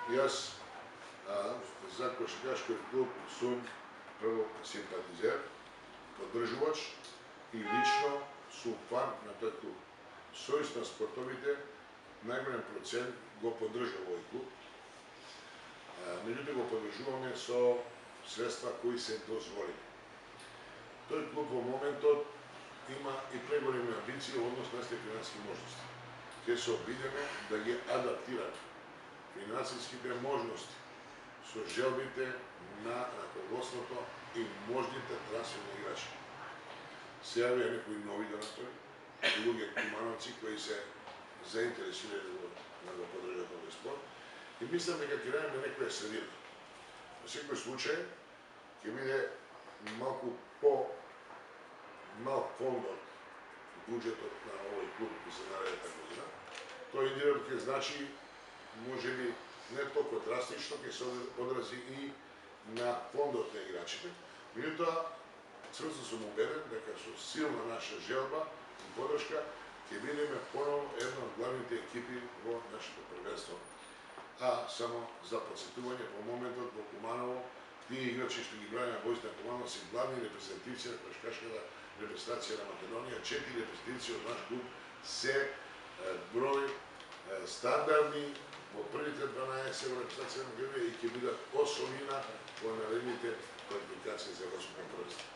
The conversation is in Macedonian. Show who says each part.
Speaker 1: Јас за кошаркашкиот клуб сум прво симпатизер, поддржувач и лично сум фан на тој клуб. Сојуз на спортовите најголем процент го поддржува овој клуб. Меѓутоа го поддржуваме со средства кои се дозволени. Тој клуб во моментот има и преголеми амбиции во однос на финансиски можности. Ќе се обидеме да ги адаптираме финансиските можности со желбите на раководството и можните трансферни играчи. Се јавија некои нови донатори, луѓе кумановци кои се заинтересирани да го поддржат овој спорт и мислам дека ќе најдеме некоја средина. Во секој случај ќе биде малку мал фондот, буџетот на овој клуб за наредната година. Тој индиректно ќе значи можеби не толку драстично, ќе се одрази и на фондот на играчите. Меѓутоа, црвсто сум убеден дека со силна наша желба и поддршка ќе бидеме поново една од главните екипи во нашето првенство. А само за подсетување, во моментот во Куманово, тие играчи што ги браня војсите на Куманово се главни репрезентативци на кошаркашката репрезентација на Македонија. 4 репрезентативци од наш клуб се број стандардни во првите 12 во репрезентација на Македонија и ќе бидат осовина во наредните квалификации за Европско првенство.